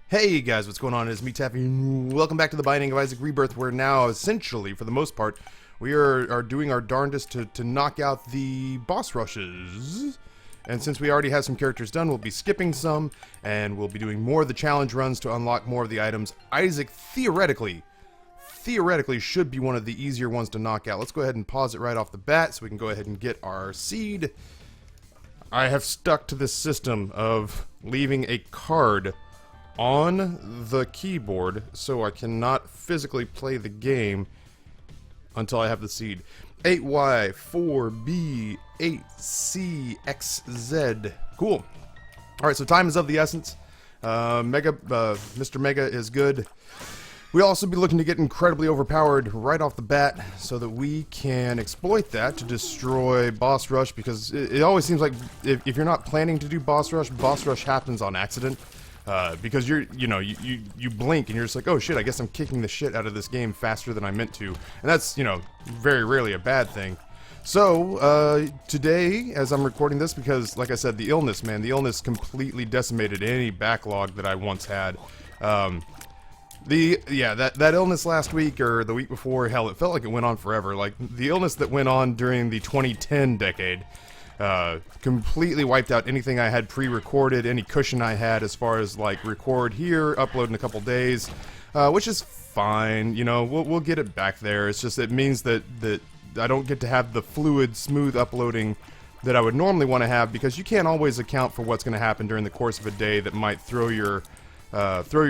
Hey guys, what's going on? It's me, Taffy, and welcome back to the Binding of Isaac Rebirth, where now, essentially, for the most part, we are doing our darndest to knock out the boss rushes. And since we already have some characters done, we'll be skipping some, and we'll be doing more of the challenge runs to unlock more of the items. Isaac, theoretically, should be one of the easier ones to knock out. Let's go ahead and pause it right off the bat so we can go ahead and get our seed. I have stuck to this system of leaving a card on the keyboard so I cannot physically play the game until I have the seed. 8Y, 4B, 8CXZ. Cool. Alright, so time is of the essence. Mr. Mega is good. We'll also be looking to get incredibly overpowered right off the bat so that we can exploit that to destroy boss rush, because it always seems like if you're not planning to do boss rush happens on accident. Because you blink and you're just like, oh shit, I guess I'm kicking the shit out of this game faster than I meant to. And that's, very rarely a bad thing. So, today, as I'm recording this, because, like I said, the illness completely decimated any backlog that I once had. That illness last week, or the week before, hell, it felt like it went on forever. Like, the illness that went on during the 2010 decade, completely wiped out anything I had pre-recorded, any cushion I had as far as like record here, upload in a couple days, which is fine. We'll get it back there. It's just it means that I don't get to have the fluid, smooth uploading that I would normally want to have, because you can't always account for what's going to happen during the course of a day that might throw your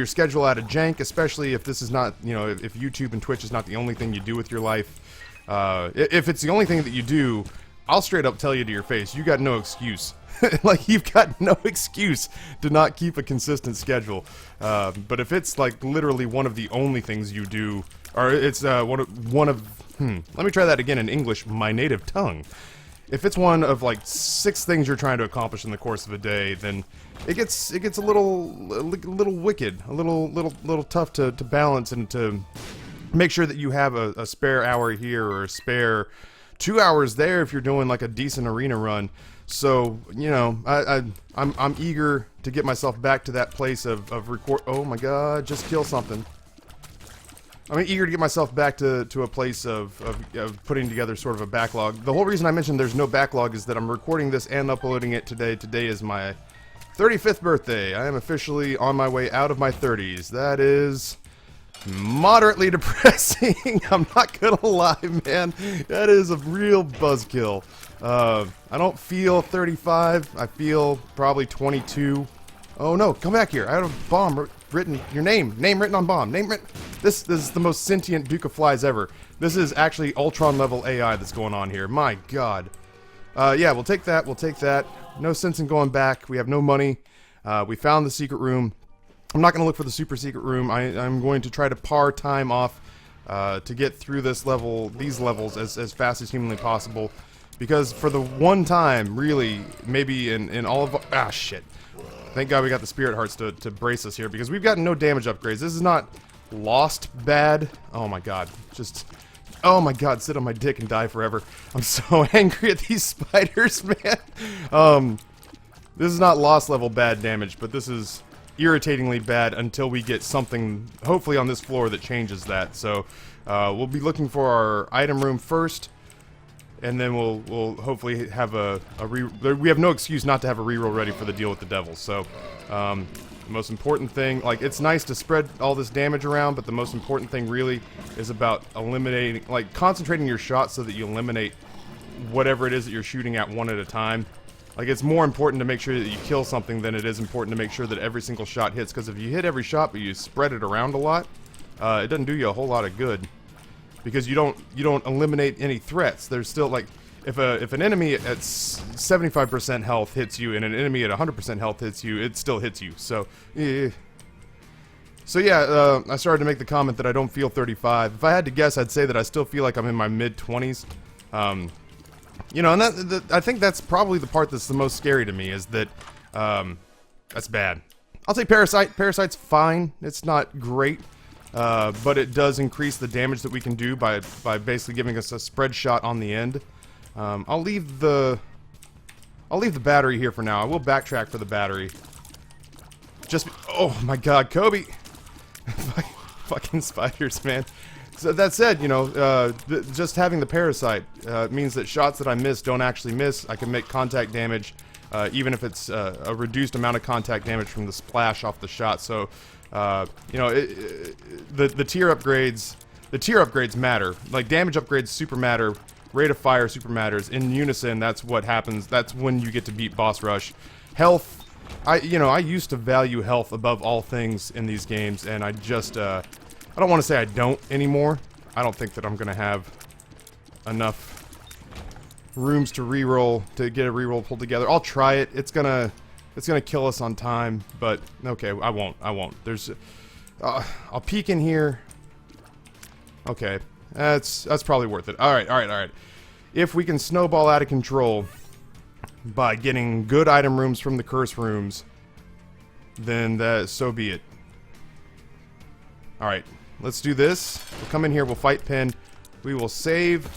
schedule out of jank, especially if this is not, if YouTube and Twitch is not the only thing you do with your life. If it's the only thing that you do, I'll straight up tell you to your face, you got no excuse. Like, you've got no excuse to not keep a consistent schedule. But if it's, like, literally one of the only things you do, or it's let me try that again in English, my native tongue. If it's one of, like, 6 things you're trying to accomplish in the course of a day, then it gets a little wicked, a little tough to balance, and to make sure that you have a spare hour here or a spare 2 hours there if you're doing like a decent arena run. So, I'm eager to get myself back to that place of record. Oh my god, just kill something. I'm eager to get myself back to a place of putting together sort of a backlog. The whole reason I mentioned there's no backlog is that I'm recording this and uploading it today. Today is my 35th birthday. I am officially on my way out of my 30s. That is moderately depressing. I'm not gonna lie, man. That is a real buzzkill. I don't feel 35. I feel probably 22. Oh no, come back here. I had a bomb written, your name written on bomb. This is the most sentient Duke of Flies ever. This is actually Ultron level AI that's going on here. My god. Yeah, we'll take that. No sense in going back. We have no money. We found the secret room. I'm not going to look for the super secret room. I'm going to try to par time off to get through these levels as fast as humanly possible. Because for the one time, really, maybe in all of... shit. Thank God we got the spirit hearts to brace us here, because we've gotten no damage upgrades. This is not lost bad. Oh my god. Oh my god, sit on my dick and die forever. I'm so angry at these spiders, man. This is not lost level bad damage, but this is irritatingly bad until we get something, hopefully on this floor, that changes that. So, we'll be looking for our item room first, and then we'll hopefully have we have no excuse not to have a reroll ready for the deal with the devils. So, the most important thing, like, it's nice to spread all this damage around, but the most important thing really is about eliminating, like, concentrating your shots so that you eliminate whatever it is that you're shooting at one at a time. Like, it's more important to make sure that you kill something than it is important to make sure that every single shot hits, because if you hit every shot but you spread it around a lot, it doesn't do you a whole lot of good. Because you don't eliminate any threats. There's still, like, if an enemy at 75% health hits you and an enemy at 100% health hits you, it still hits you. So, yeah. So yeah, I started to make the comment that I don't feel 35. If I had to guess, I'd say that I still feel like I'm in my mid-20s. And I think that's probably the part that's the most scary to me, is that, that's bad. I'll take Parasite. Parasite's fine. It's not great. But it does increase the damage that we can do by basically giving us a spread shot on the end. I'll leave the battery here for now. I will backtrack for the battery. Just... Oh, my God, Kobe! Fucking spiders, man. So that said, you know, just having the parasite means that shots that I miss don't actually miss. I can make contact damage, even if it's a reduced amount of contact damage from the splash off the shot. So, you know, the tier upgrades matter. Like, damage upgrades super matter. Rate of fire super matters. In unison, that's what happens. That's when you get to beat boss rush. Health, I used to value health above all things in these games, and I just, I don't want to say I don't anymore. I don't think that I'm gonna have enough rooms to reroll, to get a reroll pulled together. I'll try it. It's gonna kill us on time, but okay, I won't. There's, I'll peek in here. Okay, that's probably worth it. All right. If we can snowball out of control by getting good item rooms from the curse rooms, then so be it. All right. Let's do this. We'll come in here, we'll fight Pin. We will save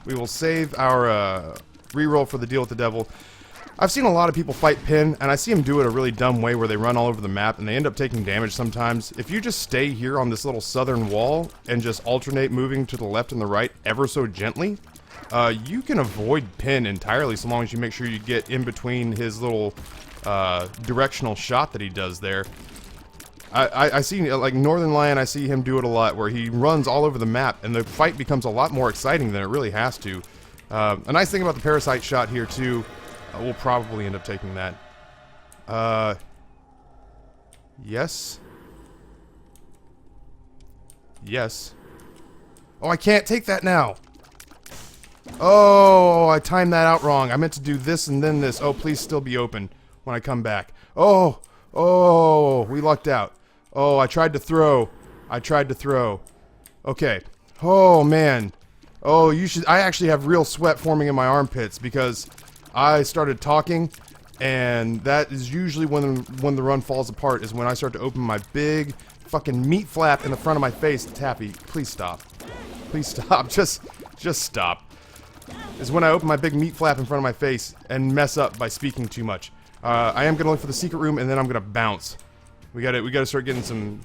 our reroll for the deal with the devil. I've seen a lot of people fight Pin, and I see them do it a really dumb way where they run all over the map and they end up taking damage sometimes. If you just stay here on this little southern wall and just alternate moving to the left and the right ever so gently, you can avoid Pin entirely so long as you make sure you get in between his little directional shot that he does there. I see, like, Northern Lion, I see him do it a lot, where he runs all over the map, and the fight becomes a lot more exciting than it really has to. A nice thing about the Parasite shot here, too, we'll probably end up taking that. Yes. Yes. Oh, I can't take that now! Oh, I timed that out wrong. I meant to do this and then this. Oh, please still be open when I come back. Oh, we lucked out. Oh, I tried to throw. Okay. Oh, man. Oh, I actually have real sweat forming in my armpits because I started talking, and that is usually when the run falls apart, is when I start to open my big fucking meat flap in the front of my face. Taffy, please stop. Please stop. Just stop. Is when I open my big meat flap in front of my face and mess up by speaking too much. I am gonna look for the secret room, and then I'm gonna bounce. We gotta start getting some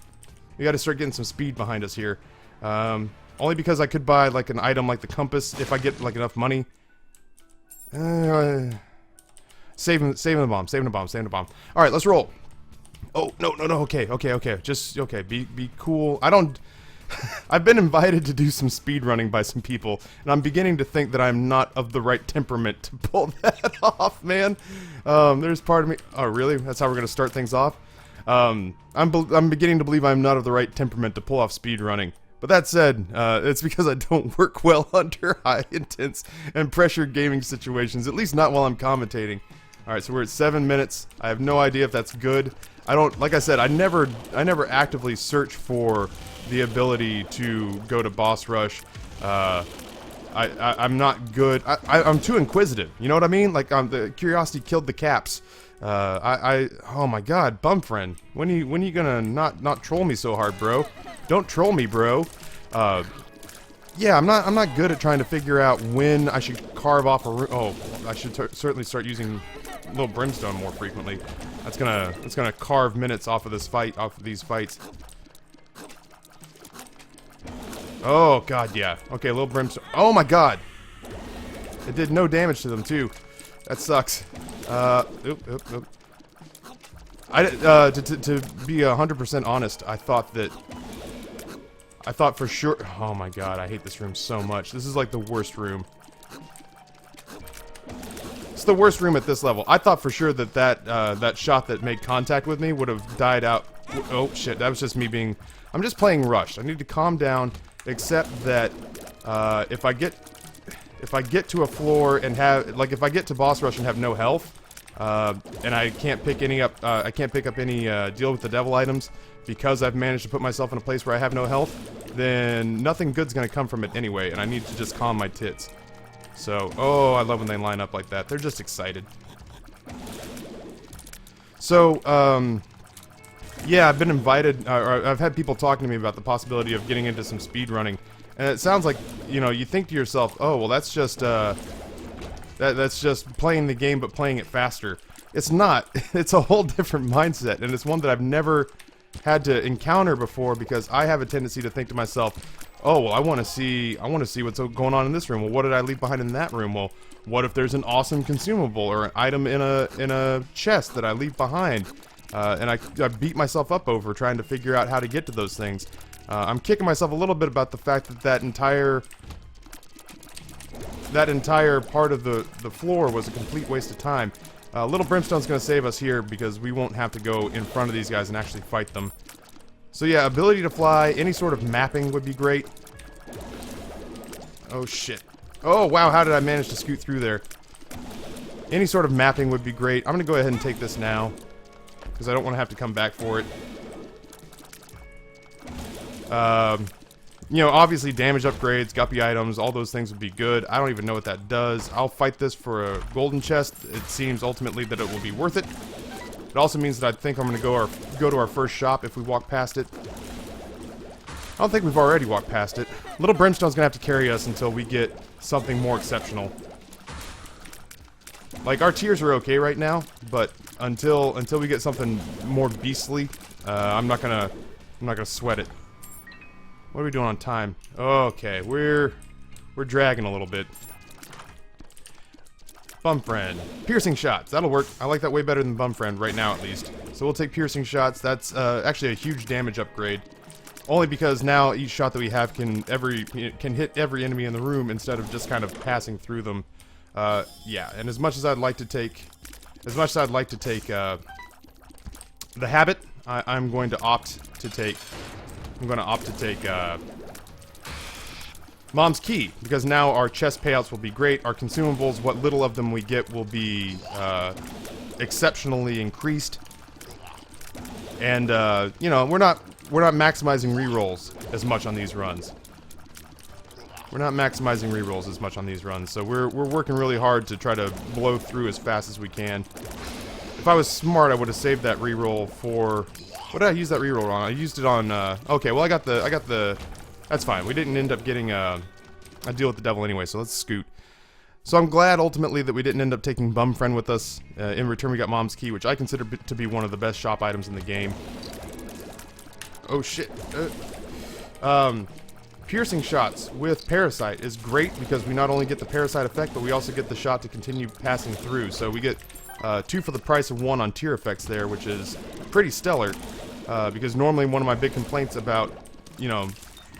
speed behind us here. Only because I could buy like an item like the compass if I get like enough money. Saving the bomb. All right, let's roll. Oh no. Okay. Be cool. I've been invited to do some speed running by some people, and I'm beginning to think that I'm not of the right temperament to pull that off, man. There's part of me... Oh, really? That's how we're going to start things off? I'm beginning to believe I'm not of the right temperament to pull off speed running. But that said, it's because I don't work well under high, intense, and pressured gaming situations, at least not while I'm commentating. Alright, so we're at 7 minutes. I have no idea if that's good. Like I said, I never actively search for the ability to go to boss rush. I'm not good. I'm too inquisitive. You know what I mean? Like, the curiosity killed the caps. Oh my God, bum friend. When you gonna not troll me so hard, bro? Don't troll me, bro. Yeah, I'm not good at trying to figure out when I should carve off a room. Oh, I should certainly start using little brimstone more frequently. That's gonna carve minutes off of this fight, off of these fights. Oh God, yeah. Okay, a little brimstone. Oh my God, it did no damage to them too. That sucks. Oop. To be 100% honest, I thought for sure. Oh my God, I hate this room so much. This is like the worst room. It's the worst room at this level. I thought for sure that shot that made contact with me would have died out. Oh shit, that was just me being... I'm just playing rushed. I need to calm down, except that if I get to a floor and have... Like, if I get to boss rush and have no health, and I can't pick up any deal with the devil items because I've managed to put myself in a place where I have no health, then nothing good's gonna come from it anyway, and I need to just calm my tits. So, oh, I love when they line up like that. They're just excited. So, yeah, I've been invited, or I've had people talking to me about the possibility of getting into some speedrunning, and it sounds like, you know, you think to yourself, oh, well, that's just playing the game but playing it faster. It's not. It's a whole different mindset, and it's one that I've never had to encounter before because I have a tendency to think to myself, oh, well, I want to see what's going on in this room. Well, what did I leave behind in that room? Well, what if there's an awesome consumable or an item in a chest that I leave behind? And I beat myself up over trying to figure out how to get to those things. I'm kicking myself a little bit about the fact that that entire part of the floor was a complete waste of time. Little Brimstone's gonna save us here because we won't have to go in front of these guys and actually fight them. So yeah, ability to fly, any sort of mapping would be great. Oh shit. Oh wow, how did I manage to scoot through there? Any sort of mapping would be great. I'm gonna go ahead and take this now because I don't want to have to come back for it. You know, obviously damage upgrades, guppy items, all those things would be good. I don't even know what that does. I'll fight this for a golden chest. It seems ultimately that it will be worth it. It also means that I think I'm going to go to our first shop if we walk past it. I don't think we've already walked past it. Little Brimstone's going to have to carry us until we get something more exceptional. Like, our tiers are okay right now, but until we get something more beastly, I'm not gonna sweat it. What are we doing on time? Okay, we're dragging a little bit. Bum Friend. Piercing shots. That'll work. I like that way better than Bum Friend right now, at least. So we'll take piercing shots. That's actually a huge damage upgrade. Only because now each shot that we have can hit every enemy in the room instead of just kind of passing through them. Yeah, and as much as I'd like to take the habit, I'm going to opt to take Mom's Key, because now our chest payouts will be great. Our consumables, what little of them we get, will be exceptionally increased. And you know, we're not maximizing rerolls as much on these runs. We're not maximizing rerolls as much on these runs, so we're working really hard to try to blow through as fast as we can. If I was smart, I would have saved that reroll for... What did I use that reroll on? I used it on, okay, well I got the... That's fine. We didn't end up getting a deal with the devil anyway, so let's scoot. So I'm glad, ultimately, that we didn't end up taking Bum Friend with us. In return, we got Mom's Key, which I consider to be one of the best shop items in the game. Oh, shit. Piercing shots with Parasite is great because we not only get the Parasite effect, but we also get the shot to continue passing through. So we get 2 for the price of 1 on tier effects there, which is pretty stellar. Because normally one of my big complaints about, you know,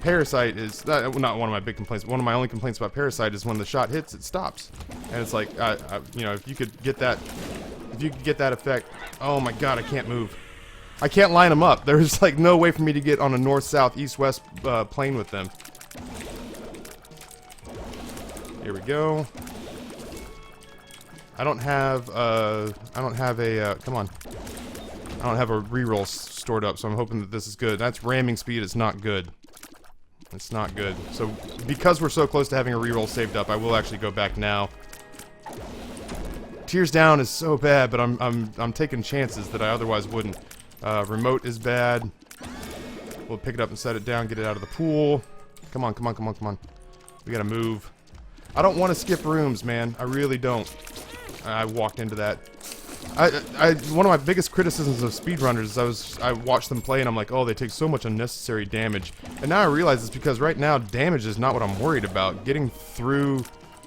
Parasite is... not one of my big complaints, one of my only complaints about Parasite is when the shot hits, it stops. And it's like, you know, if you could get that effect... Oh my god, I can't move. I can't line them up. There's like no way for me to get on a north, south, east, west plane with them. Here we go. I don't have a come on. I don't have a reroll stored up, so I'm hoping that this is good. That's ramming speed. It's not good. It's not good. So because we're so close to having a reroll saved up, I will actually go back now. Tears down is so bad, but I'm taking chances that I otherwise wouldn't. Remote is bad. We'll pick it up and set it down, get it out of the pool. Come on, come on, come on, come on. We gotta move. I don't want to skip rooms, man. I really don't. I walked into that. One of my biggest criticisms of speedrunners is I watched them play and I'm like, oh, they take so much unnecessary damage. And now I realize it's because right now damage is not what I'm worried about. Getting through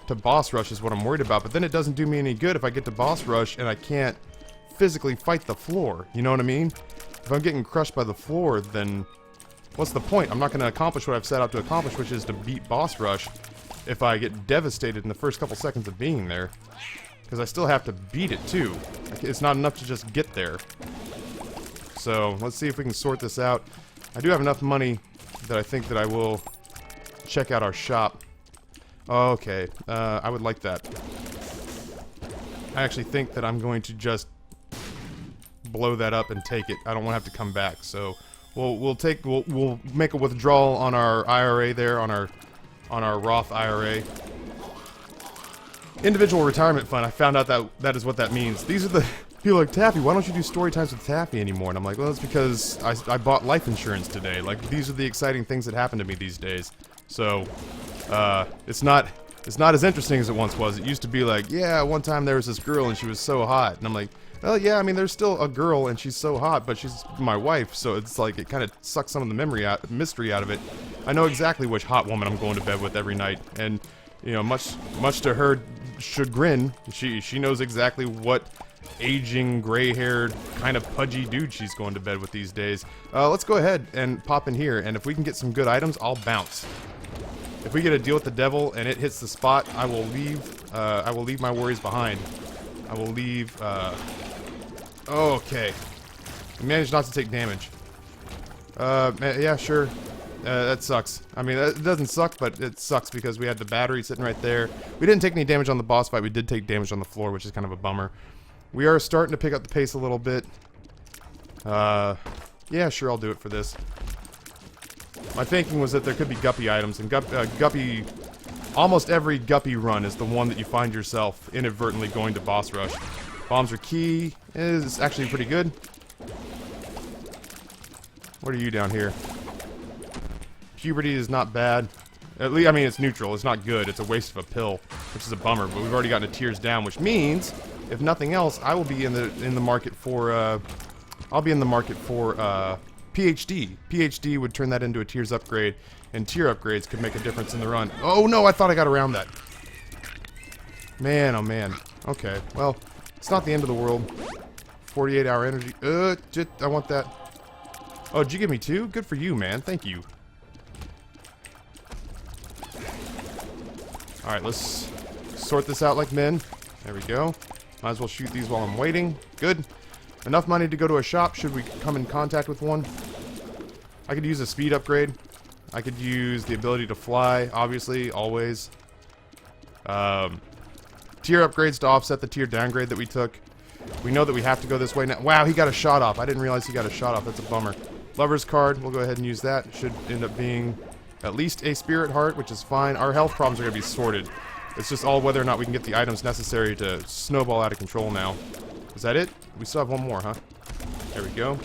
to boss rush is what I'm worried about. But then it doesn't do me any good if I get to boss rush and I can't physically fight the floor. You know what I mean? If I'm getting crushed by the floor, then what's the point? I'm not going to accomplish what I've set out to accomplish, which is to beat boss rush if I get devastated in the first couple seconds of being there. Because I still have to beat it too. It's not enough to just get there. So let's see if we can sort this out. I do have enough money that I think that I will check out our shop. Okay, I would like that. I actually think that I'm going to just blow that up and take it. I don't want to have to come back. So we'll make a withdrawal on our IRA there, on our Roth IRA. Individual retirement fund. I found out that is what that means. These are the people like, Taffy, why don't you do story times with Taffy anymore? And I'm like, well, it's because I bought life insurance today. Like, these are the exciting things that happen to me these days. So, it's not as interesting as it once was. It used to be like, yeah, one time there was this girl and she was so hot. And I'm like, Well, yeah, I mean, there's still a girl, and she's so hot, but she's my wife, so it's like it kind of sucks some of the mystery out of it. I know exactly which hot woman I'm going to bed with every night, and you know, much to her chagrin, she knows exactly what aging, gray-haired, kind of pudgy dude she's going to bed with these days. Let's go ahead and pop in here, and if we can get some good items, I'll bounce. If we get a deal with the devil and it hits the spot, I will leave my worries behind. I will leave. Okay. We managed not to take damage. Yeah, sure. That sucks. I mean, it doesn't suck, but it sucks because we had the battery sitting right there. We didn't take any damage on the boss fight. We did take damage on the floor, which is kind of a bummer. We are starting to pick up the pace a little bit. Yeah, sure, I'll do it for this. My thinking was that there could be guppy items, and guppy... Almost every guppy run is the one that you find yourself inadvertently going to boss rush. Bombs are key. Is actually pretty good. What are you down here? Puberty is not bad. At least, I mean, it's neutral. It's not good. It's a waste of a pill, which is a bummer. But we've already gotten a tears down, which means, if nothing else, I will be in the market for. I'll be in the market for PhD. PhD would turn that into a tears upgrade, and tier upgrades could make a difference in the run. Oh no! I thought I got around that. Man, oh man. Okay, well, it's not the end of the world. 48-hour energy. I want that. Oh, did you give me 2? Good for you, man. Thank you. Alright, let's sort this out like men. There we go. Might as well shoot these while I'm waiting. Good. Enough money to go to a shop should we come in contact with one. I could use a speed upgrade. I could use the ability to fly, obviously, always. Tier upgrades to offset the tier downgrade that we took. We know that we have to go this way now. Wow, he got a shot off. I didn't realize he got a shot off. That's a bummer. Lover's card. We'll go ahead and use that. Should end up being at least a spirit heart, which is fine. Our health problems are going to be sorted. It's just all whether or not we can get the items necessary to snowball out of control now. Is that it? We still have one more, huh? There we go.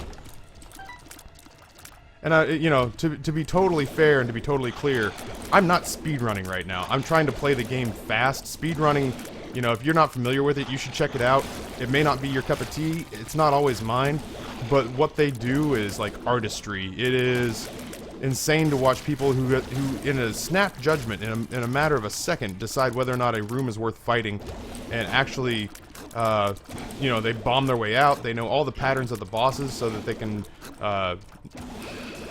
And, you know, to be totally fair and to be totally clear, I'm not speedrunning right now. I'm trying to play the game fast. Speedrunning, you know, if you're not familiar with it, you should check it out. It may not be your cup of tea. It's not always mine. But what they do is, like, artistry. It is insane to watch people who in a snap judgment, in a matter of a second, decide whether or not a room is worth fighting, and actually, you know, they bomb their way out. They know all the patterns of the bosses so that they can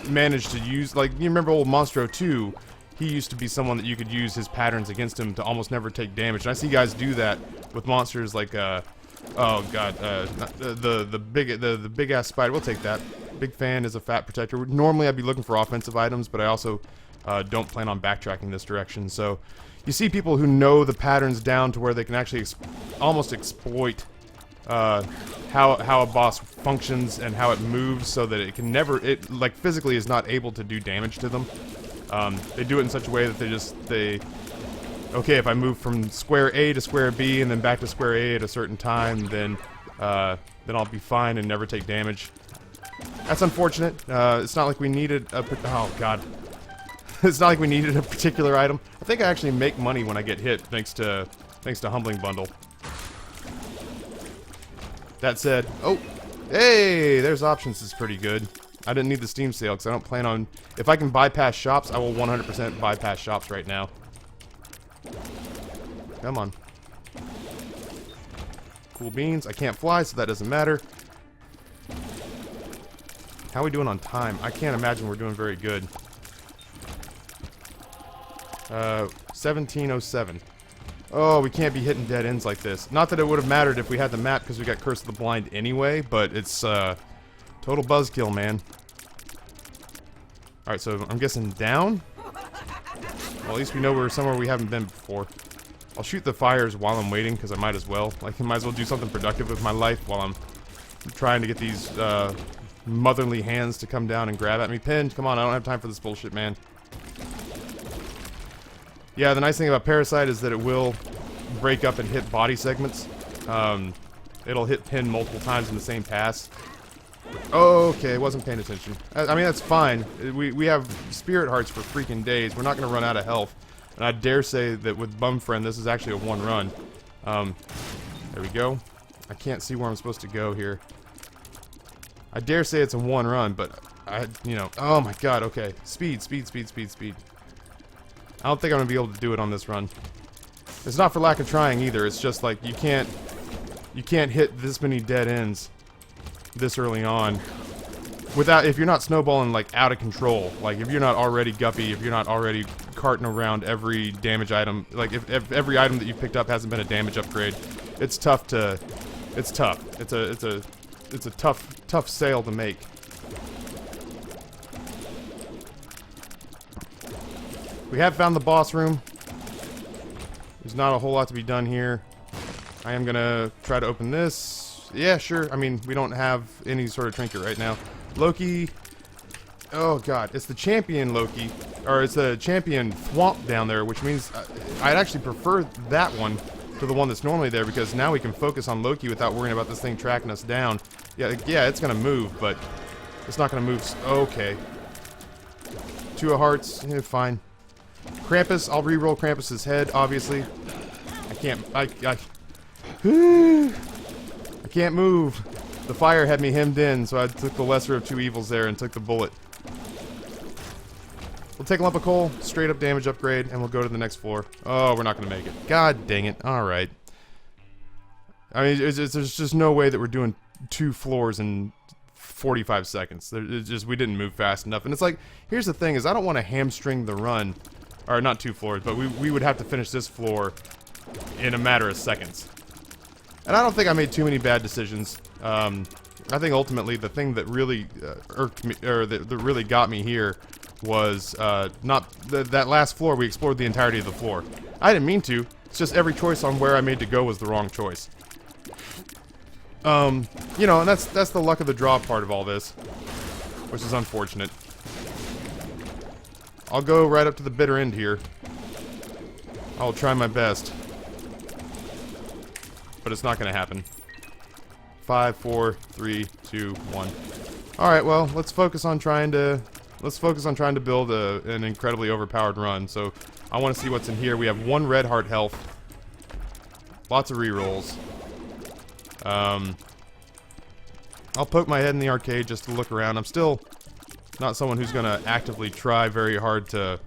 manage to use, like, you remember old Monstro 2, he used to be someone that you could use his patterns against him to almost never take damage. And I see guys do that with monsters like, oh god, the big ass spider. We'll take that. Big fan is a fat protector. Normally I'd be looking for offensive items, but I also don't plan on backtracking this direction. So you see people who know the patterns down to where they can actually almost exploit how a boss functions and how it moves, so that it can never, like, physically is not able to do damage to them. They do it in such a way that okay, if I move from square A to square B and then back to square A at a certain time, then I'll be fine and never take damage. That's unfortunate. It's not like we needed oh god. It's not like we needed a particular item. I think I actually make money when I get hit, thanks to Humbling Bundle. That said, oh, hey, there's options is pretty good. I didn't need the Steam sale because I don't plan on, if I can bypass shops, I will 100% bypass shops right now. Come on. Cool beans. I can't fly, so that doesn't matter. How are we doing on time? I can't imagine we're doing very good. 1707. Oh, we can't be hitting dead ends like this. Not that it would have mattered if we had the map because we got Curse of the Blind anyway, but it's total buzzkill, man. Alright, so I'm guessing down? Well, at least we know we're somewhere we haven't been before. I'll shoot the fires while I'm waiting because I might as well. Like, I might as well do something productive with my life while I'm trying to get these motherly hands to come down and grab at me. Pinned, come on, I don't have time for this bullshit, man. Yeah, the nice thing about Parasite is that it will break up and hit body segments. It'll hit pin multiple times in the same pass. Okay, wasn't paying attention. I mean, that's fine. We have spirit hearts for freaking days. We're not going to run out of health. And I dare say that with Bum Friend, this is actually a one run. There we go. I can't see where I'm supposed to go here. I dare say it's a one run, but you know, oh my god, okay. Speed, speed, speed, speed, speed. I don't think I'm gonna be able to do it on this run. It's not for lack of trying either, it's just like you can't hit this many dead ends this early on without, if you're not snowballing like out of control. Like if you're not already guppy, if you're not already carting around every damage item, like if every item that you picked up hasn't been a damage upgrade, it's tough to, it's tough. It's a tough sale to make. We have found the boss room. There's not a whole lot to be done here. I am gonna try to open this. Yeah, sure. I mean, we don't have any sort of trinket right now. Loki. Oh god, it's the champion Loki, or it's the champion Thwomp down there, which means I'd actually prefer that one to the one that's normally there, because now we can focus on Loki without worrying about this thing tracking us down. Yeah, it's gonna move, but it's not gonna move. Okay. 2 of hearts. Yeah, fine. Krampus. I'll re-roll Krampus's head. Obviously, I can't. I can't move. The fire had me hemmed in, so I took the lesser of 2 evils there and took the bullet. We'll take a lump of coal, straight up damage upgrade, and we'll go to the next floor. Oh, we're not going to make it. God dang it. Alright. I mean, there's just no way that we're doing 2 floors in 45 seconds. It's just, we didn't move fast enough. And it's like, here's the thing, is I don't want to hamstring the run. Or, not 2 floors, but we would have to finish this floor in a matter of seconds. And I don't think I made too many bad decisions. I think ultimately the thing that really irked me, or that really got me here, was not that last floor. We explored the entirety of the floor. I didn't mean to. It's just every choice on where I made to go was the wrong choice. You know, and that's the luck of the draw part of all this, which is unfortunate. I'll go right up to the bitter end here. I'll try my best. But it's not going to happen. 5, 4, 3, 2, 1. Alright, well, let's focus on trying to build an incredibly overpowered run. So, I want to see what's in here. We have 1 red heart health. Lots of rerolls. I'll poke my head in the arcade just to look around. I'm still not someone who's going to actively try very hard to...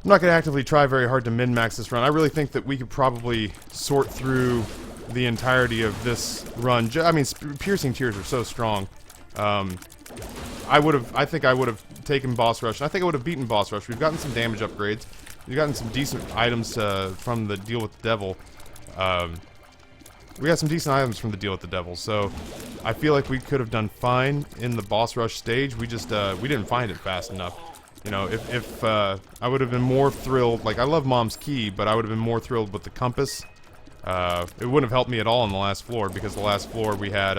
I'm not going to actively try very hard to min-max this run. I really think that we could probably sort through the entirety of this run. I mean, Piercing Tears are so strong. I think I would have taken Boss Rush. I think I would have beaten Boss Rush. We've gotten some damage upgrades. We've gotten some decent items from the Deal with the Devil. We got some decent items from the Deal with the Devil, so I feel like we could have done fine in the Boss Rush stage. We just, we didn't find it fast enough. You know, if I would have been more thrilled, like, I love Mom's Key, but I would have been more thrilled with the compass. It wouldn't have helped me at all on the last floor, because the last floor we had,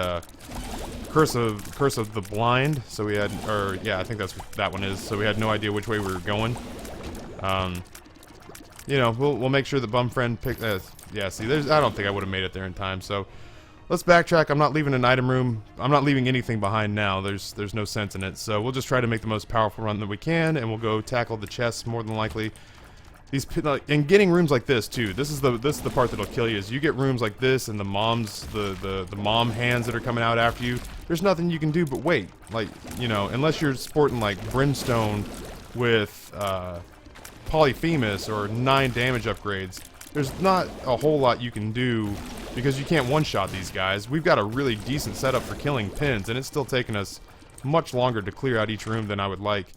Curse of the Blind, so we had, or, yeah, I think that's what that one is, so we had no idea which way we were going. You know, we'll make sure that Bumfriend picked, yeah, see, I don't think I would have made it there in time, so... Let's backtrack. I'm not leaving an item room. I'm not leaving anything behind now. There's no sense in it. So we'll just try to make the most powerful run that we can, and we'll go tackle the chests more than likely. And getting rooms like this too. This is the part that'll kill you. Is you get rooms like this and the mom hands that are coming out after you. There's nothing you can do but wait. Like, you know, unless you're sporting like Brimstone with Polyphemus or 9 damage upgrades. There's not a whole lot you can do, because you can't one-shot these guys. We've got a really decent setup for killing pins, and it's still taking us much longer to clear out each room than I would like.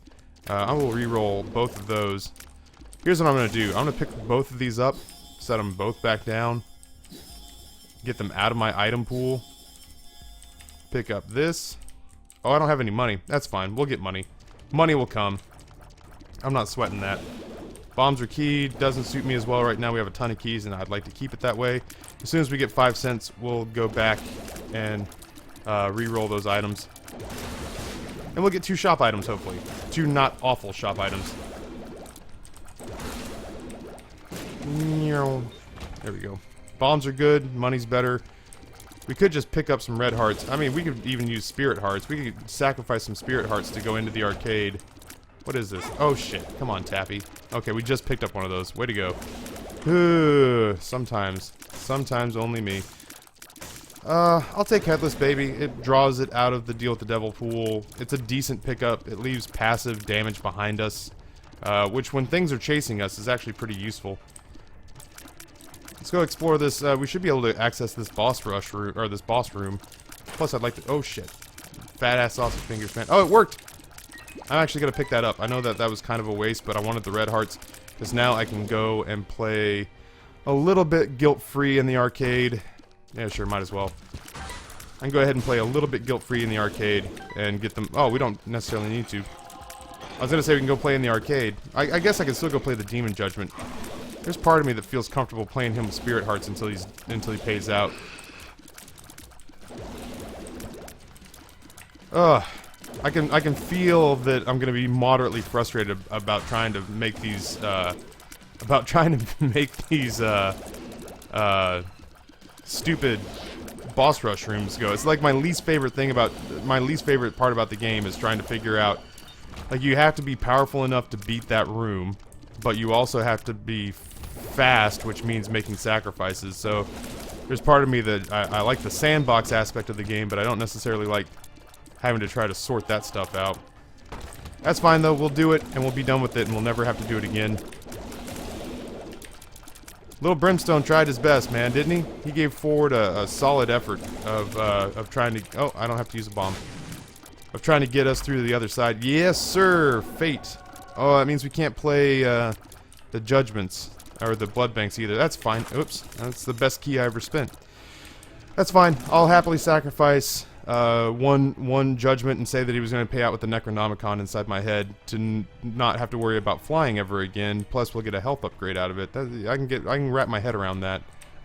I will re-roll both of those. Here's what I'm going to do. I'm going to pick both of these up, set them both back down, get them out of my item pool, pick up this. Oh, I don't have any money. That's fine. We'll get money. Money will come. I'm not sweating that. Bombs are keyed. Doesn't suit me as well right now. We have a ton of keys, and I'd like to keep it that way. As soon as we get 5 cents, we'll go back and re-roll those items. And we'll get 2 shop items, hopefully. 2 not awful shop items. There we go. Bombs are good. Money's better. We could just pick up some red hearts. I mean, we could even use spirit hearts. We could sacrifice some spirit hearts to go into the arcade. What is this? Oh, shit. Come on, Taffy. Okay, we just picked up one of those. Way to go. Sometimes. Sometimes only me. I'll take Headless Baby. It draws it out of the Deal with the Devil pool. It's a decent pickup. It leaves passive damage behind us, which when things are chasing us is actually pretty useful. Let's go explore this. We should be able to access this boss rush room, or this boss room. Plus, I'd like to. Oh shit! Fat ass sausage fingers, man. Oh, it worked. I'm actually gonna pick that up. I know that that was kind of a waste, but I wanted the red hearts because now I can go and play a little bit guilt-free in the arcade. Yeah, sure, might as well. I can go ahead and play a little bit guilt-free in the arcade and get them. Oh, we don't necessarily need to. I was gonna say we can go play in the arcade. I guess I can still go play the Demon Judgment. There's part of me that feels comfortable playing him with Spirit Hearts until he pays out. Ugh. I can feel that I'm gonna be moderately frustrated about trying to make these stupid boss rush rooms go. It's like my least favorite part about the game is trying to figure out, like, you have to be powerful enough to beat that room, but you also have to be fast, which means making sacrifices. So there's part of me that I like the sandbox aspect of the game, but I don't necessarily like having to try to sort that stuff out. That's fine though, we'll do it and we'll be done with it and we'll never have to do it again. Little Brimstone tried his best, man, didn't he? He gave forward a solid effort of trying to... Oh, I don't have to use a bomb. Of trying to get us through to the other side. Yes, sir! Fate. Oh, that means we can't play the Judgments. Or the Blood Banks either. That's fine. Oops. That's the best key I ever spent. That's fine. I'll happily sacrifice one Judgment and say that he was going to pay out with the Necronomicon inside my head to not have to worry about flying ever again. Plus, we'll get a health upgrade out of it. I can wrap my head around that.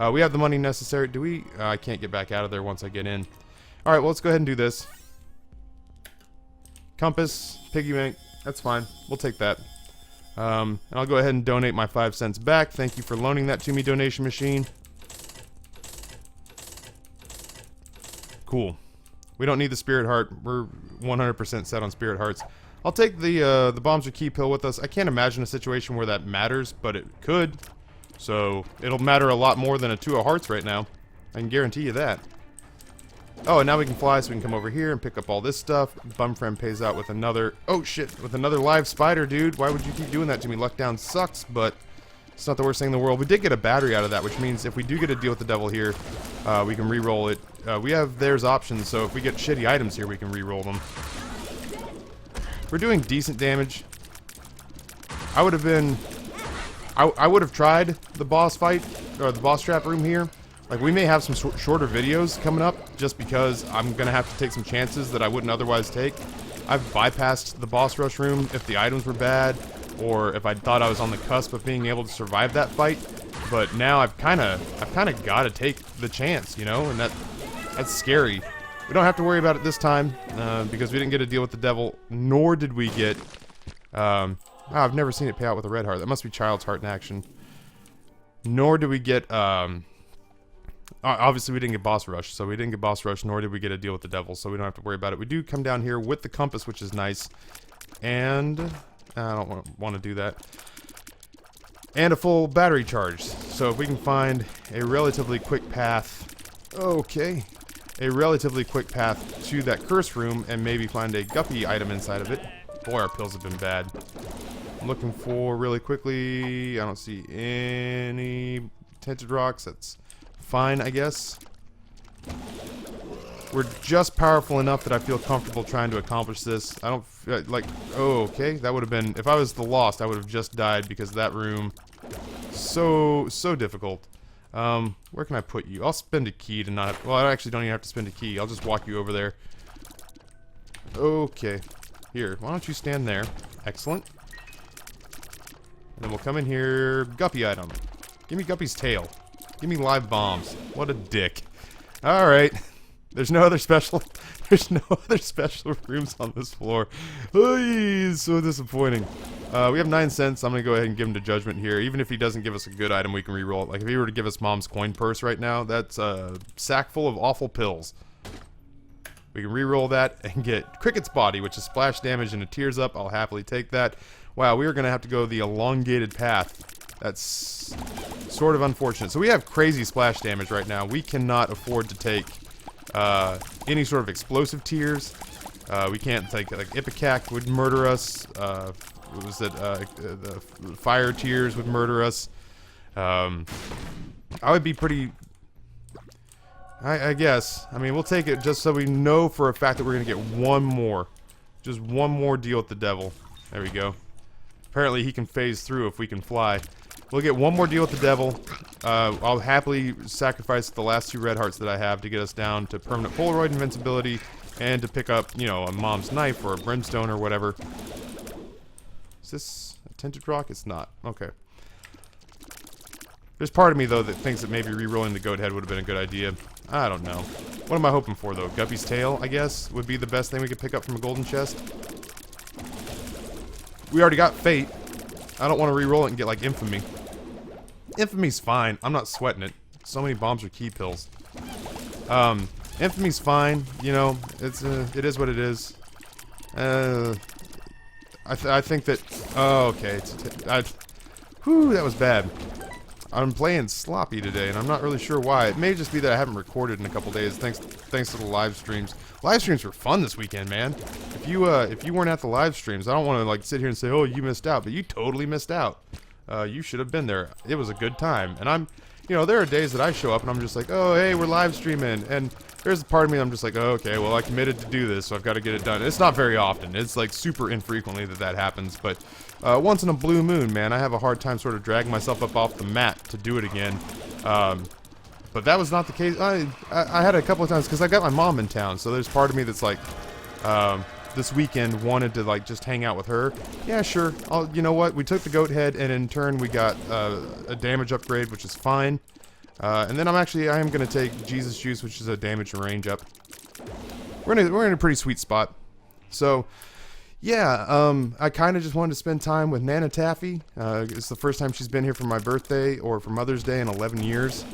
We have the money necessary. Do we? I can't get back out of there once I get in. All right. Well, let's go ahead and do this. Compass, piggy bank. That's fine. We'll take that. And I'll go ahead and donate my 5 cents back. Thank you for loaning that to me, donation machine. Cool. We don't need the Spirit Heart. We're 100% set on Spirit Hearts. I'll take the Bombs or Key Pill with us. I can't imagine a situation where that matters, but it could. So, it'll matter a lot more than a 2 of Hearts right now. I can guarantee you that. Oh, and now we can fly, so we can come over here and pick up all this stuff. Bumfriend pays out with another... Oh, shit. With another live spider, dude. Why would you keep doing that to me? Luck down sucks, but it's not the worst thing in the world. We did get a battery out of that, which means if we do get a deal with the devil here, we can re-roll it. We have there's options, so if we get shitty items here, we can re-roll them. We're doing decent damage. I would have been... I would have tried the boss fight, or the boss trap room here. Like, we may have some shorter videos coming up, just because I'm gonna have to take some chances that I wouldn't otherwise take. I've bypassed the boss rush room if the items were bad, or if I thought I was on the cusp of being able to survive that fight. But now I've kind of got to take the chance, you know, and that's scary. We don't have to worry about it this time, because we didn't get a deal with the devil, nor did we get... I've never seen it pay out with a red heart. That must be Child's Heart in action. Nor did we get... obviously we didn't get boss rush, so we didn't get boss rush, nor did we get a deal with the devil, so we don't have to worry about it. We do come down here with the compass, which is nice, and I don't want to do that. And a full battery charge. So if we can find a relatively quick path, okay, a relatively quick path to that curse room, and maybe find a guppy item inside of it. Boy, our pills have been bad. I'm looking for really quickly. I don't see any tinted rocks. That's fine, I guess. We're just powerful enough that I feel comfortable trying to accomplish this. I don't like... Oh, okay. That would have been... If I was the Lost, I would have just died because that room... So difficult. Where can I put you? I'll spend a key to not have... Well, I actually don't even have to spend a key. I'll just walk you over there. Okay. Here, why don't you stand there? Excellent. And then we'll come in here. Guppy item. Give me Guppy's tail. Give me live bombs. What a dick. Alright. There's no other special... There's no other special rooms on this floor. Oy, so disappointing. We have 9 cents. I'm gonna go ahead and give him to Judgment here. Even if he doesn't give us a good item, we can re-roll it. Like, if he were to give us Mom's coin purse right now, that's a sack full of awful pills. We can re-roll that and get Cricket's Body, which is splash damage and a tears up. I'll happily take that. Wow, we are gonna have to go the elongated path. That's sort of unfortunate. So we have crazy splash damage right now. We cannot afford to take any sort of explosive tears. We can't, like Ipecac would murder us. What was it? The fire tears would murder us. I would be pretty... I guess. I mean, we'll take it just so we know for a fact that we're going to get one more. Just one more deal with the devil. There we go. Apparently he can phase through if we can fly. We'll get one more deal with the devil. I'll happily sacrifice the last 2 red hearts that I have to get us down to permanent Polaroid invincibility and to pick up, you know, a mom's knife or a brimstone or whatever. Is this a tinted rock? It's not. Okay. There's part of me, though, that thinks that maybe re-rolling the goat head would have been a good idea. I don't know. What am I hoping for, though? Guppy's tail, I guess, would be the best thing we could pick up from a golden chest. We already got fate. I don't want to re-roll it and get, like, infamy. Infamy's fine. I'm not sweating it. So many bombs are key pills. Infamy's fine. You know, it is what it is. I think that... Oh, okay. Whew, that was bad. I'm playing sloppy today, and I'm not really sure why. It may just be that I haven't recorded in a couple days, thanks to the live streams. Live streams were fun this weekend, man. If you weren't at the live streams, I don't want to like sit here and say, oh, you missed out, but you totally missed out. You should have been there. It was a good time, and you know, there are days that I show up and I'm just like, oh, hey, we're live streaming, and there's a part of me I'm just like, oh, okay, well, I committed to do this, so I've got to get it done. It's not very often. It's like super infrequently that happens, but once in a blue moon, man, I have a hard time sort of dragging myself up off the mat to do it again. But that was not the case. I had it a couple of times because I got my mom in town, so there's part of me that's like, this weekend wanted to like just hang out with her. Yeah, sure. You know what? We took the goat head, and in turn we got a damage upgrade, which is fine. And then I am gonna take Jesus Juice, which is a damage and range up. We're in a pretty sweet spot. So, yeah, I kind of just wanted to spend time with Nana Taffy. It's the first time she's been here for my birthday or for Mother's Day in 11 years.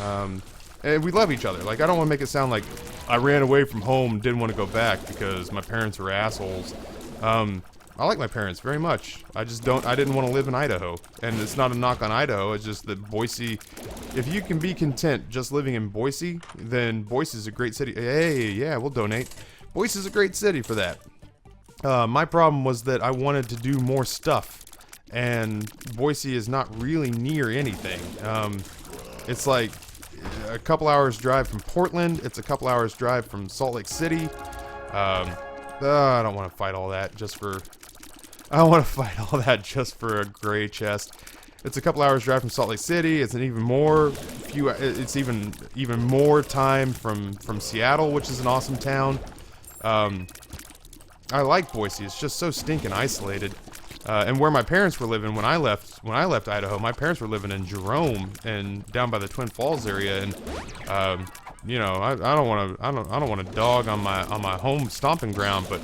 And we love each other. Like, I don't want to make it sound like I ran away from home, didn't want to go back because my parents are assholes. I like my parents very much. I didn't want to live in Idaho. And it's not a knock on Idaho, it's just that Boise, if you can be content just living in Boise, then Boise's a great city. Hey, yeah, we'll donate. Boise's a great city for that. My problem was that I wanted to do more stuff, and Boise is not really near anything. It's like a couple hours drive from Portland, it's a couple hours drive from Salt Lake City. I don't want to fight all that just for... I don't want to fight all that just for a gray chest. It's a couple hours drive from Salt Lake City. It's an even more it's even more time from Seattle, which is an awesome town. I like Boise. It's just so stinking isolated. And where my parents were living when I left Idaho, my parents were living in Jerome and down by the Twin Falls area, and you know, I don't want to dog on my home stomping ground, but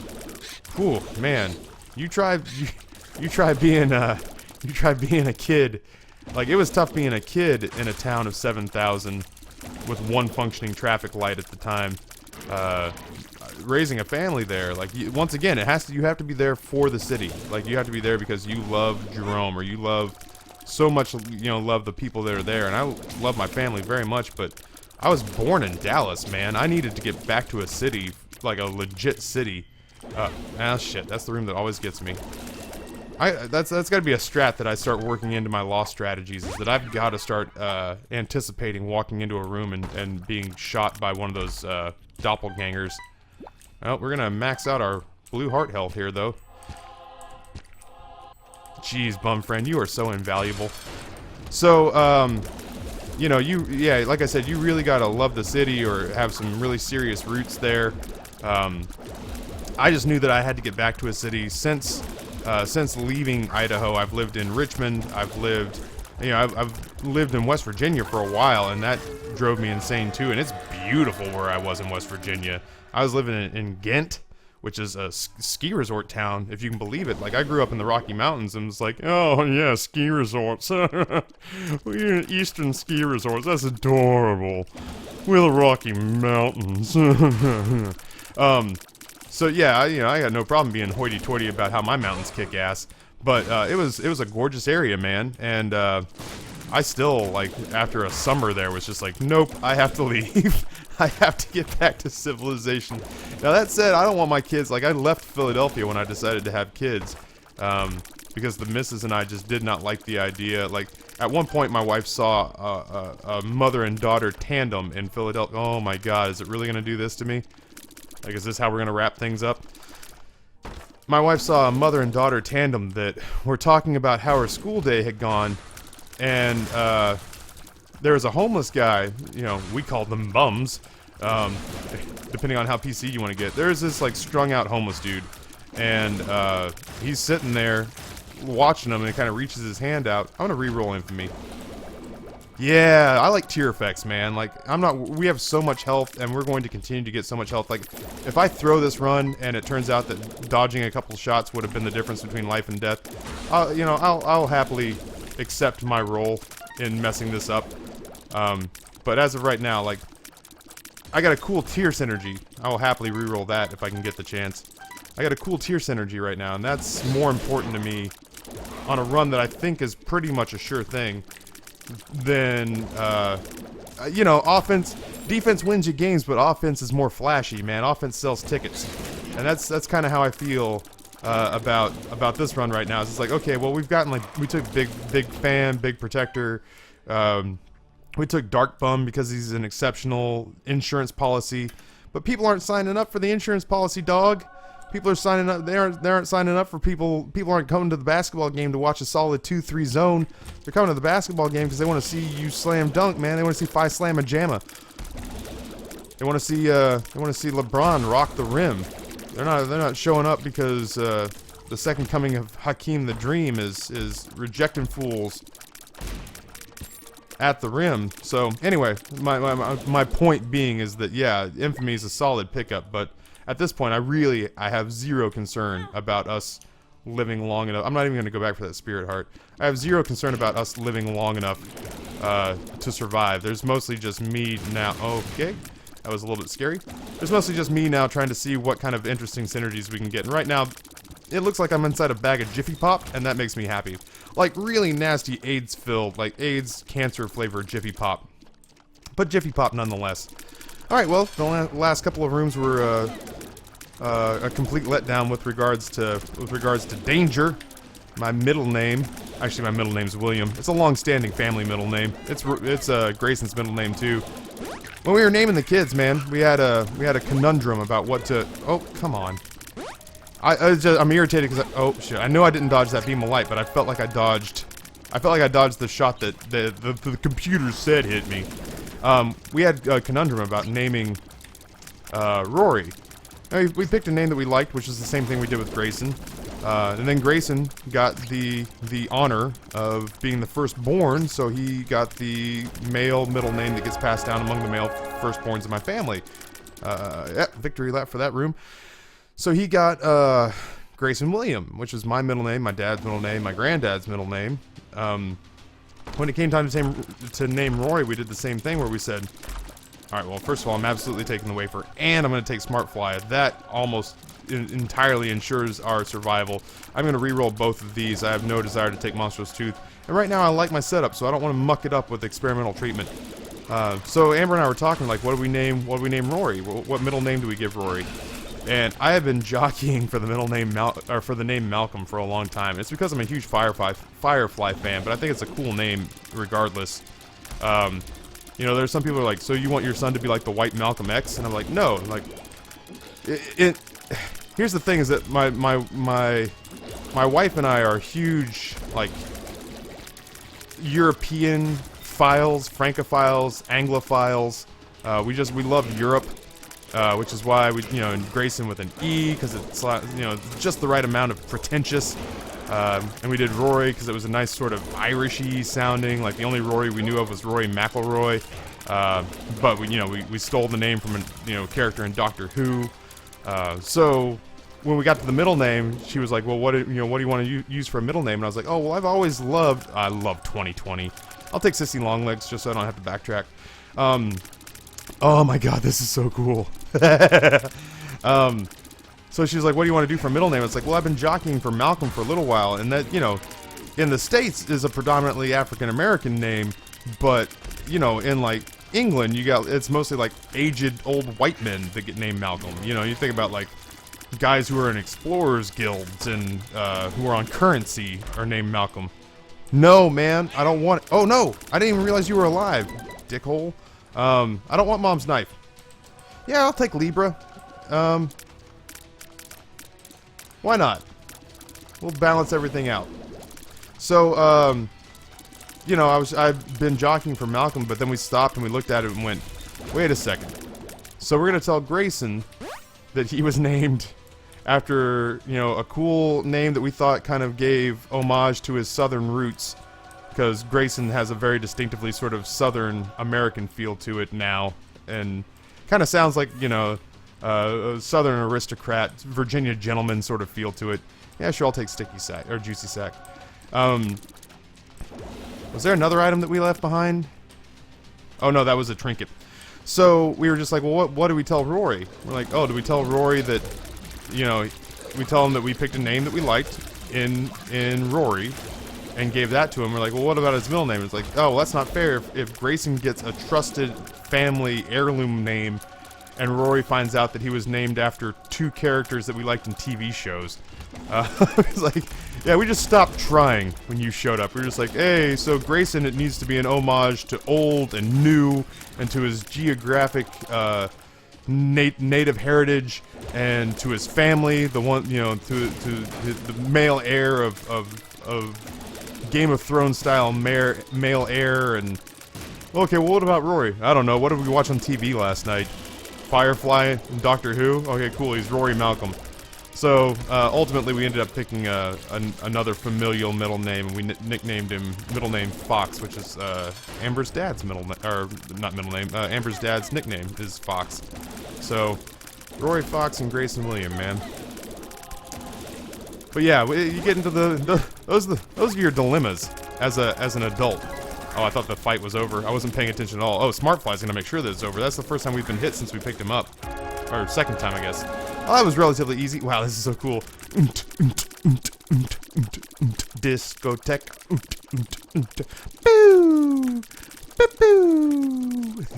whew, man, you try being a kid. Like, it was tough being a kid in a town of 7,000 with one functioning traffic light at the time. Raising a family there, like, once again, you have to be there for the city. Like, you have to be there because you love Jerome, or you love so much, you know, love the people that are there. And I love my family very much, but I was born in Dallas, man. I needed to get back to a city, like a legit city. Shit, that's the room that always gets me. That's got to be a strat that I start working into my lost strategies, is that I've got to start anticipating walking into a room and being shot by one of those doppelgangers. Well, we're gonna max out our blue heart health here, though. Jeez, bum friend, you are so invaluable. So, you know, yeah, like I said, you really gotta love the city or have some really serious roots there. I just knew that I had to get back to a city. Since leaving Idaho, I've lived in Richmond. I've lived in West Virginia for a while, and that drove me insane too. And it's beautiful where I was in West Virginia. I was living in Ghent, which is a ski resort town, if you can believe it. Like, I grew up in the Rocky Mountains and was like, oh yeah, ski resorts. We're in eastern ski resorts. That's adorable. We're the Rocky Mountains. So yeah, I got no problem being hoity-toity about how my mountains kick ass. But it was a gorgeous area, man, and I still, like, after a summer there, was just like, nope, I have to leave. I have to get back to civilization. Now, that said, I don't want my kids, like, I left Philadelphia when I decided to have kids, because the missus and I just did not like the idea. Like, at one point, my wife saw a mother and daughter tandem in Philadelphia. Oh my God, is it really gonna do this to me? Like, is this how we're gonna wrap things up? My wife saw a mother and daughter tandem that were talking about how her school day had gone, and there was a homeless guy, you know, we called them bums, depending on how PC you want to get. There's this, like, strung out homeless dude, and he's sitting there watching him, and he kind of reaches his hand out. I'm gonna re-roll Infamy. Yeah, I like tear effects, man. Like, we have so much health, and we're going to continue to get so much health. Like, if I throw this run, and it turns out that dodging a couple shots would have been the difference between life and death, you know, I'll happily accept my role in messing this up. But as of right now, like, I got a cool tear synergy. I will happily re-roll that if I can get the chance. I got a cool tear synergy right now, and that's more important to me on a run that I think is pretty much a sure thing than, you know, defense wins you games, but offense is more flashy, man. Offense sells tickets. And that's kind of how I feel about this run right now. It's just like, okay, well, we've gotten, like, we took Big Fan, Big Protector, we took Dark Bum because he's an exceptional insurance policy, but people aren't signing up for the insurance policy, dog. People are signing up. They aren't signing up for people. People aren't coming to the basketball game to watch a solid 2-3 zone. They're coming to the basketball game because they want to see you slam dunk, man. They want to see Phi slam a jamma. They want to see LeBron rock the rim. They're not showing up because the second coming of Hakeem the Dream is rejecting fools at the rim. So anyway, my point being is that, yeah, Infamy is a solid pickup, but at this point, I have zero concern about us living long enough. I'm not even going to go back for that Spirit Heart. I have zero concern about us living long enough to survive. There's mostly just me now. Okay, that was a little bit scary. There's mostly just me now trying to see what kind of interesting synergies we can get. And right now, it looks like I'm inside a bag of Jiffy Pop, and that makes me happy. Like, really nasty AIDS-filled, like AIDS cancer-flavored Jiffy Pop. But Jiffy Pop nonetheless. Alright, well, the last couple of rooms were a complete letdown with regards to danger. My middle name, actually my middle name's William. It's a long-standing family middle name. It's Grayson's middle name too. When we were naming the kids, man, we had a conundrum about what to. Oh, come on. I'm irritated because oh shit! I know I didn't dodge that beam of light, but I felt like I dodged. The shot that the computer said hit me. We had a conundrum about naming Rory. Now, we picked a name that we liked, which is the same thing we did with Grayson. And then Grayson got the honor of being the firstborn, so he got the male middle name that gets passed down among the male firstborns in my family. Yeah, victory lap for that room. So he got Grayson William, which is my middle name, my dad's middle name, my granddad's middle name. When it came time to name Rory, we did the same thing where we said, alright, well, first of all, I'm absolutely taking the wafer, and I'm going to take Smart Fly. That almost entirely ensures our survival. I'm going to re-roll both of these. I have no desire to take Monstrous Tooth. And right now, I like my setup, so I don't want to muck it up with experimental treatment. So Amber and I were talking, like, what do we name Rory? What middle name do we give Rory? And I have been jockeying for the middle name for the name Malcolm for a long time. It's because I'm a huge Firefly fan, but I think it's a cool name regardless. You know, there's some people who are like, so you want your son to be like the white Malcolm X? And I'm like, no. Like, here's the thing: is that my wife and I are huge, like, European philes, Francophiles, Anglophiles. We love Europe. Which is why we, you know, and Grayson with an E, because it's, you know, just the right amount of pretentious. And we did Rory because it was a nice sort of Irishy sounding. Like, the only Rory we knew of was Rory McIlroy. But we stole the name from a character in Doctor Who. So when we got to the middle name, she was like, well, what do you want to use for a middle name? And I was like, oh, well, I love 2020. I'll take Sissy Longlegs just so I don't have to backtrack. Oh my god, this is so cool. So she was like, what do you want to do for a middle name? It's like, well, I've been jockeying for Malcolm for a little while, and that, in the States is a predominantly African American name, but you know, in like England, it's mostly like aged old white men that get named Malcolm. You know, you think about like guys who are in explorers guilds and who are on currency are named Malcolm. No, man, I don't want it. Oh no, I didn't even realize you were alive, dickhole. I don't want Mom's knife. Yeah, I'll take Libra. Why not? We'll balance everything out. So, you know, I've been jockeying for Malcolm, but then we stopped and we looked at it and went, wait a second. So we're gonna tell Grayson that he was named after, you know, a cool name that we thought kind of gave homage to his southern roots, because Grayson has a very distinctively sort of southern American feel to it now, and kind of sounds like, you know, a southern aristocrat, Virginia gentleman sort of feel to it. Yeah, sure, I'll take Sticky Sack, or Juicy Sack. Was there another item that we left behind? Oh no, that was a trinket. So we were just like, well, what do we tell Rory? We're like, oh, do we tell Rory that, you know, we tell him that we picked a name that we liked in Rory and gave that to him. We're like, well, what about his middle name? It's like, oh, well, that's not fair. If Grayson gets a trusted family heirloom name and Rory finds out that he was named after 2 characters that we liked in TV shows. It's like, yeah, we just stopped trying when you showed up. We were just like, hey, so Grayson, it needs to be an homage to old and new and to his geographic native heritage and to his family, the one, you know, to the male heir of Game of Thrones style male heir. And okay, well, what about Rory? I don't know. What did we watch on TV last night? Firefly and Doctor Who? Okay, cool. He's Rory Malcolm. So, ultimately we ended up picking another familial middle name, and we nicknamed him middle name Fox, which is Amber's dad's middle name, or not middle name, Amber's dad's nickname is Fox. So, Rory Fox and Grayson William, man. But yeah, you get into those are your dilemmas as an adult. Oh, I thought the fight was over. I wasn't paying attention at all. Oh, Smartfly's gonna make sure that it's over. That's the first time we've been hit since we picked him up. Or second time, I guess. Oh, that was relatively easy. Wow, this is so cool. Discotheque. Boo!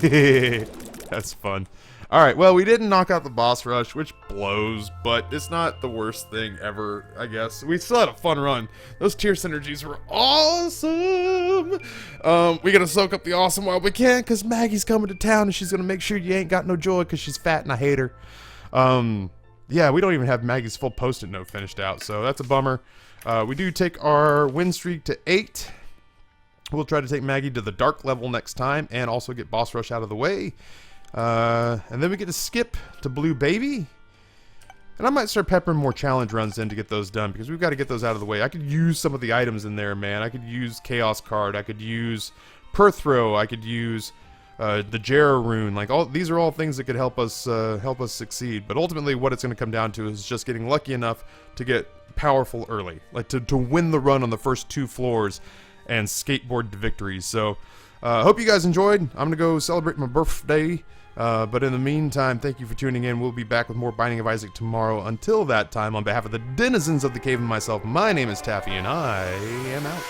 Boo! That's fun. Alright, well, we didn't knock out the boss rush, which blows, but it's not the worst thing ever, I guess. We still had a fun run. Those tier synergies were awesome! We gotta soak up the awesome while we can, because Maggie's coming to town, and she's gonna make sure you ain't got no joy, because she's fat and I hate her. Yeah, we don't even have Maggie's full post-it note finished out, so that's a bummer. We do take our win streak to 8. We'll try to take Maggie to the dark level next time, and also get boss rush out of the way. And then we get to skip to Blue Baby. And I might start peppering more challenge runs in to get those done, because we've got to get those out of the way. I could use some of the items in there, man. I could use Chaos Card. I could use Perthrow. I could use the Jarrah Rune. Like, all these are all things that could help us succeed. But ultimately, what it's going to come down to is just getting lucky enough to get powerful early, like to win the run on the first 2 floors and skateboard to victory. So, hope you guys enjoyed. I'm gonna go celebrate my birthday. But in the meantime, thank you for tuning in. We'll be back with more Binding of Isaac tomorrow. Until that time, on behalf of the denizens of the cave and myself, my name is Taffy, and I am out.